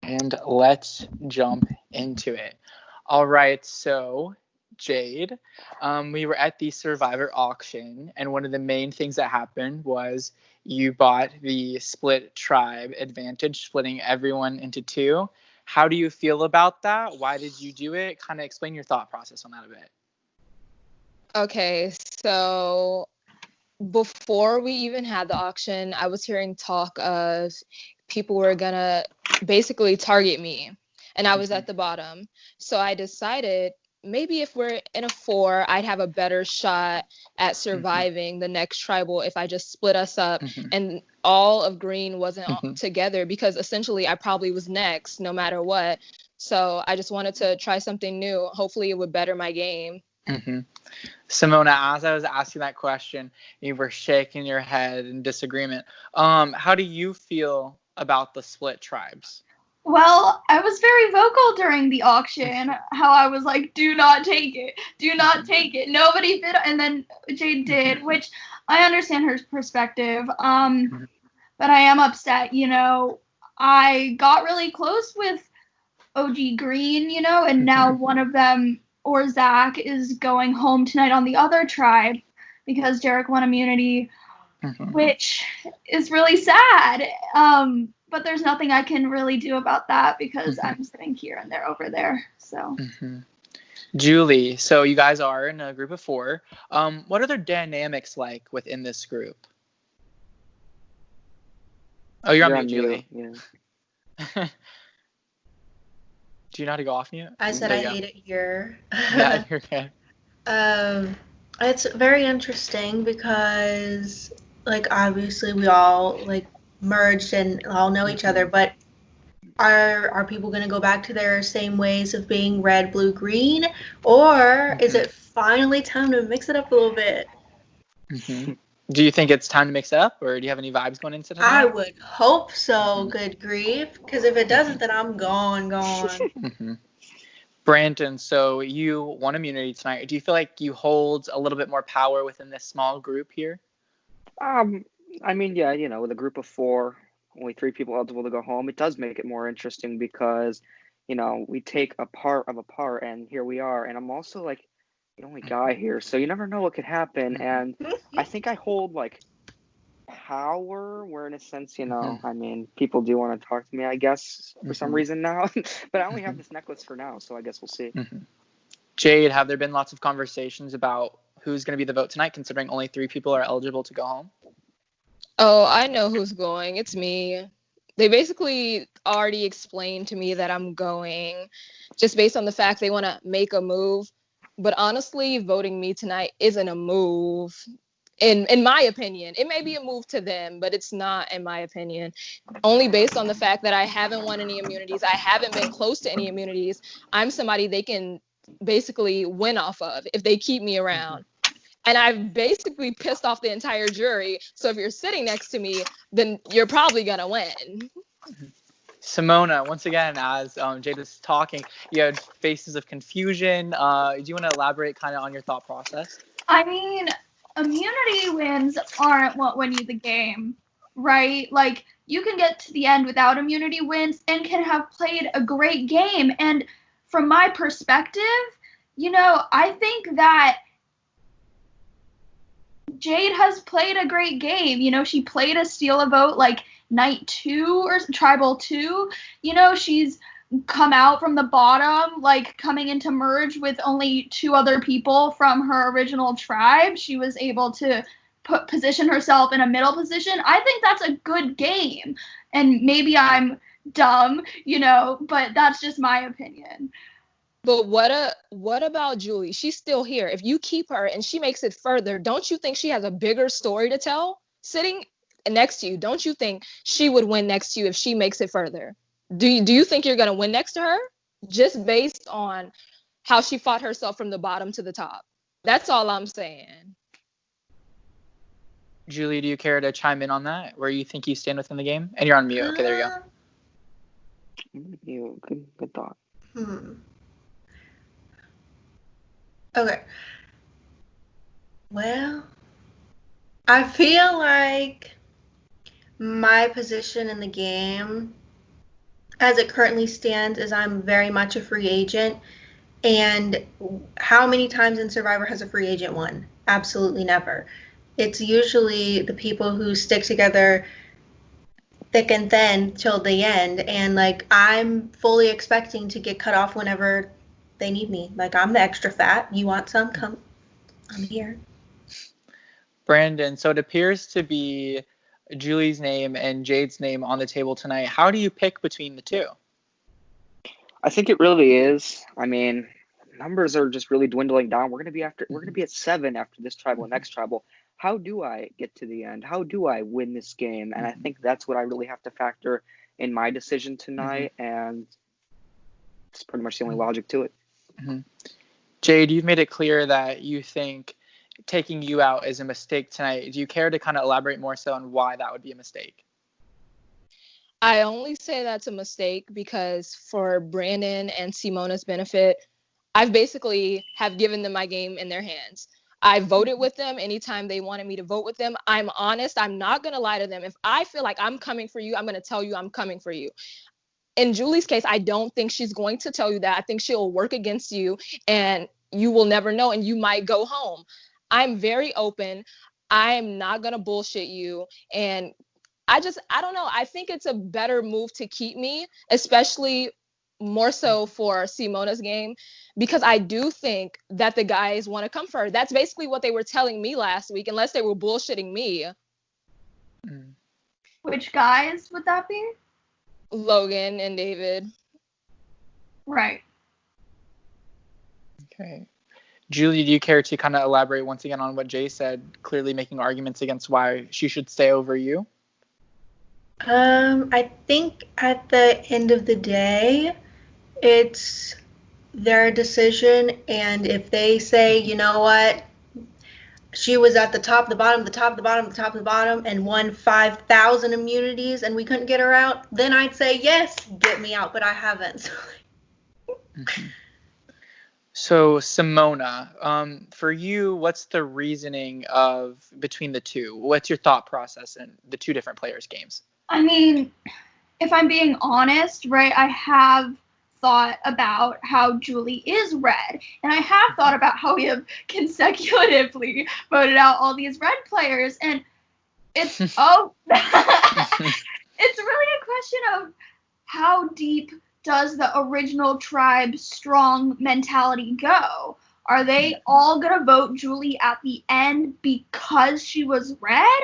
And let's jump into it. All right, so Jade, we were at the Survivor auction, and one of the main things that happened was you bought the split tribe advantage, splitting everyone into two. How do you feel about that? Why did you do it? Kind of explain your thought process on that a bit. Okay, so before we even had the auction, I was hearing talk of people were gonna basically target me, and I was at the bottom. So I decided maybe if we're in a 4, I'd have a better shot at surviving the next tribal if I just split us up and all of green wasn't together, because essentially I probably was next no matter what. So I just wanted to try something new. Hopefully it would better my game. Simona, as I was asking that question, you were shaking your head in disagreement. How do you feel about the split tribes? Well, I was very vocal during the auction, how I was like, do not take it. Do not take it. Nobody bid. And then Jade did, which I understand her perspective. But I am upset, I got really close with OG Green, and now one of them, or Zach, is going home tonight on the other tribe because Jarek won immunity, which is really sad. But there's nothing I can really do about that because I'm sitting here and they're over there. So. Julie, so you guys are in a group of 4. What are the dynamics like within this group? Oh, you're on mute, Julie. Yeah. Do you know how to go off mute? I said I hate it here. Yeah, you're okay. It's very interesting because, obviously we all, merged and all know each other, but are people going to go back to their same ways of being red, blue, green? Or is it finally time to mix it up a little bit? Do you think it's time to mix it up, or do you have any vibes going into tonight? I would hope so, good grief, because if it doesn't, then I'm gone. Brandon, so you won immunity tonight. Do you feel like you hold a little bit more power within this small group here? I mean, yeah, with a group of 4, only 3 people eligible to go home, it does make it more interesting because, we take a part of a part, and here we are. And I'm also, the only guy here, so you never know what could happen. And I think I hold, power, where in a sense, I mean, people do want to talk to me, I guess, for some reason now. But I only have this necklace for now, so I guess we'll see. Jade, have there been lots of conversations about who's going to be the vote tonight, considering only 3 people are eligible to go home? Oh, I know who's going. It's me. They basically already explained to me that I'm going just based on the fact they want to make a move. But honestly, voting me tonight isn't a move. In my opinion, it may be a move to them, but it's not, in my opinion. Only based on the fact that I haven't won any immunities. I haven't been close to any immunities. I'm somebody they can basically win off of if they keep me around. And I've basically pissed off the entire jury. So if you're sitting next to me, then you're probably going to win. Simona, once again, as Jade was talking, you had faces of confusion. Do you want to elaborate kind of on your thought process? I mean, immunity wins aren't what win you the game, right? You can get to the end without immunity wins and can have played a great game. And from my perspective, I think that Jade has played a great game. She played a steal a vote night 2 or tribal 2. She's come out from the bottom, coming into merge with only 2 other people from her original tribe. She was able to position herself in a middle position. I think that's a good game. And maybe I'm dumb, but that's just my opinion. But what about Julie? She's still here. If you keep her and she makes it further, don't you think she has a bigger story to tell sitting next to you? Don't you think she would win next to you if she makes it further? Do you think you're going to win next to her just based on how she fought herself from the bottom to the top? That's all I'm saying. Julie, do you care to chime in on that? Where you think you stand within the game? And you're on mute. Okay, there you go. Good thought. Okay. Well, I feel like my position in the game as it currently stands, is I'm very much a free agent. And how many times in Survivor has a free agent won? Absolutely never. It's usually the people who stick together thick and thin till the end. And like, I'm fully expecting to get cut off whenever they need me. Like, I'm the extra fat. You want some? Come. I'm here. Brandon, so it appears to be Julie's name and Jade's name on the table tonight. How do you pick between the two? I think it really is. I mean, numbers are just really dwindling down. We're gonna be at 7 after this tribal and next tribal. How do I get to the end? How do I win this game? And I think that's what I really have to factor in my decision tonight, and it's pretty much the only logic to it. Jade, you've made it clear that you think taking you out is a mistake tonight. Do you care to kind of elaborate more so on why that would be a mistake? I only say that's a mistake because for Brandon and Simona's benefit, I've basically have given them my game in their hands. I voted with them anytime they wanted me to vote with them. I'm honest. I'm not going to lie to them. If I feel like I'm coming for you, I'm going to tell you I'm coming for you. In Julie's case, I don't think she's going to tell you that. I think she'll work against you and you will never know and you might go home. I'm very open. I'm not going to bullshit you. And I don't know. I think it's a better move to keep me, especially more so for Simona's game, because I do think that the guys want to come for her. That's basically what they were telling me last week, unless they were bullshitting me. Which guys would that be? Logan and David. Right. Okay. Julie, do you care to kind of elaborate once again on what Jay said, clearly making arguments against why she should stay over you? I think at the end of the day, it's their decision, and if they say, you know what, she was at the top, the bottom, the top, the bottom, the top, the bottom, and won 5,000 immunities, and we couldn't get her out, then I'd say, yes, get me out, but I haven't. So Simona, for you, what's the reasoning of between the two? What's your thought process in the two different players' games? I mean, if I'm being honest, right, I have thought about how Julie is red, and I have thought about how we have consecutively voted out all these red players, and it's it's really a question of how deep does the original tribe strong mentality go? Are they all gonna vote Julie at the end because she was red,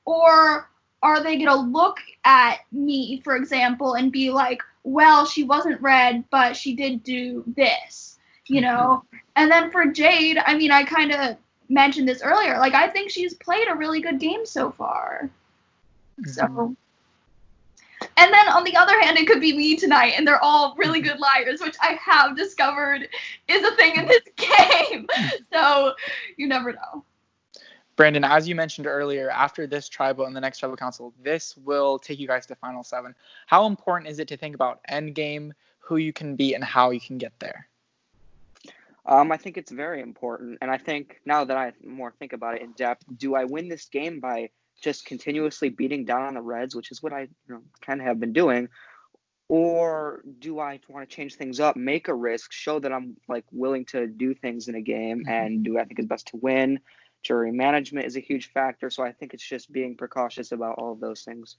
or are they gonna look at me, for example, and be like, well, she wasn't red, but she did do this, you know? And then for Jade, I mean, I kind of mentioned this earlier. Like, I think she's played a really good game so far. So, and then on the other hand, it could be me tonight, and they're all really good liars, which I have discovered is a thing in this game. So, you never know. Brandon, as you mentioned earlier, after this tribal and the next tribal council, this will take you guys to Final 7. How important is it to think about endgame, who you can beat, and how you can get there? I think it's very important, and I think now that I more think about it in depth, do I win this game by just continuously beating down on the Reds, which is what I kind of have been doing, or do I want to change things up, make a risk, show that I'm like willing to do things in a game, and do I think it's best to win? Jury management is a huge factor, so I think it's just being precautious about all of those things.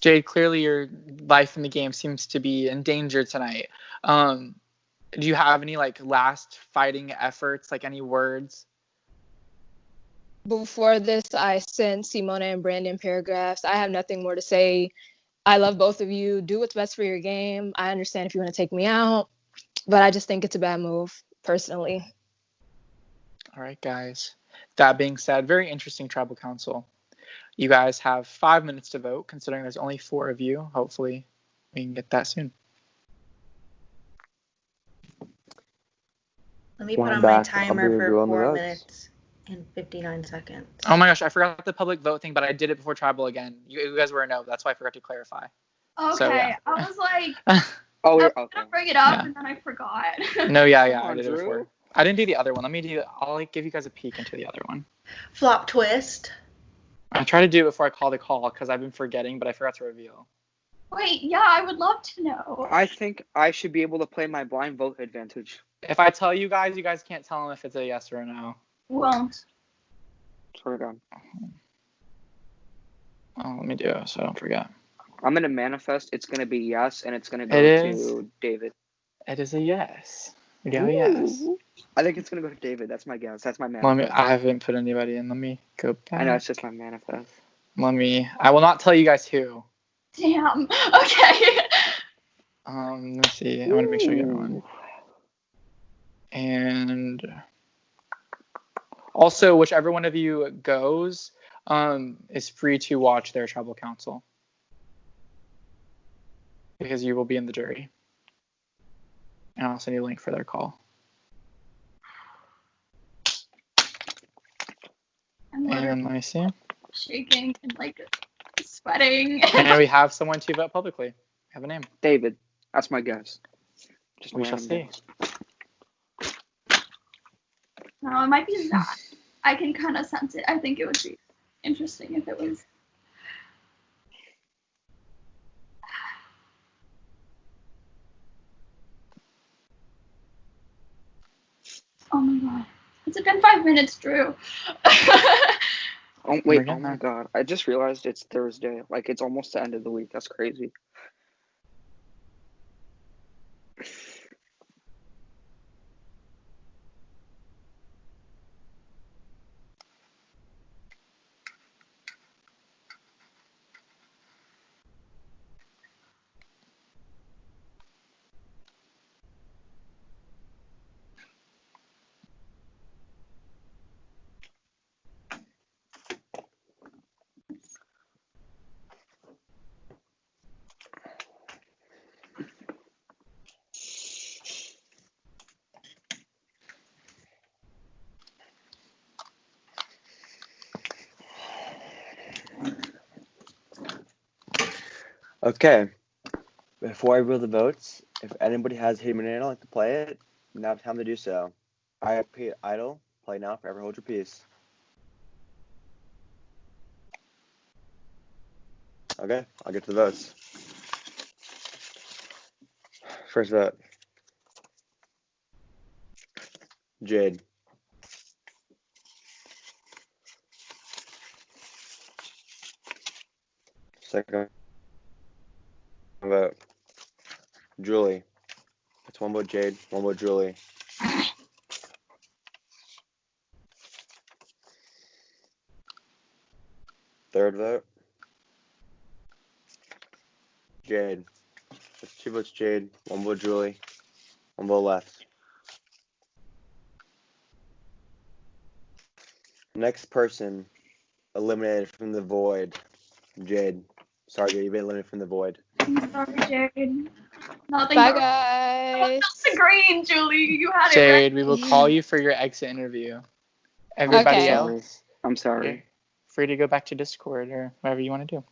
Jade, clearly your life in the game seems to be in danger tonight. Do you have any like last fighting efforts, like any words? Before this, I sent Simona and Brandon paragraphs. I have nothing more to say. I love both of you. Do what's best for your game. I understand if you want to take me out, but I just think it's a bad move, personally. All right, guys. That being said, very interesting tribal council. You guys have 5 minutes to vote, considering there's only 4 of you. Hopefully, we can get that soon. Let me put on my timer for 4 minutes and 59 seconds. Oh my gosh, I forgot the public vote thing, but I did it before tribal again. You guys were a no. That's why I forgot to clarify. Okay, so, yeah. I was like, I was gonna bring it up, and then I forgot. No, I did it before. I didn't do the other one. I'll like give you guys a peek into the other one. Flop twist. I try to do it before I call the call because I've been forgetting, but I forgot to reveal. Wait, yeah, I would love to know. I think I should be able to play my blind vote advantage. If I tell you guys can't tell them if it's a yes or a no. Won't. Swear to God. Oh, let me do it so I don't forget. I'm gonna manifest. It's gonna be yes, and it's gonna go It is. to David. It is a yes. We have a yes. I think it's gonna go to David. That's my guess. That's my manifest. I haven't put anybody in. Let me go back. I know it's just my manifest. I will not tell you guys who. Damn. Okay. Let's see. I want to make sure I get one. And also, whichever one of you goes, is free to watch their tribal council. Because you will be in the jury. And I'll send you a link for their call. I'm And literally let me see. shaking and like sweating. And we have someone to vote publicly. We have a name. David. That's my guess. Just We shall see. No, it might be Zach. I can kind of sense it. I think it would be interesting if it was. Oh my god. Has it been 5 minutes, Drew? Oh wait! We're Oh getting my there. God! I just realized it's Thursday. Like it's almost the end of the week. That's crazy. Okay. Before I reveal the votes, if anybody has Hidden Banana like to play it, now's the time to do so. I repeat, idle. Play now. Forever hold your peace. Okay, I'll get to the votes. First vote. Jade. Second vote. Julie. That's one vote Jade, one vote Julie. Third vote. Jade. That's two votes Jade, one vote Julie, one vote left. Next person eliminated from the void. Jade. Sorry, Jade, you've been eliminated from the void. I'm sorry, Jade. Nothing Bye, but guys. the green, Julie. You had it Jade, right. we will call you for your exit interview. Everybody Okay. else, I'm sorry. you're free to go back to Discord or whatever you want to do.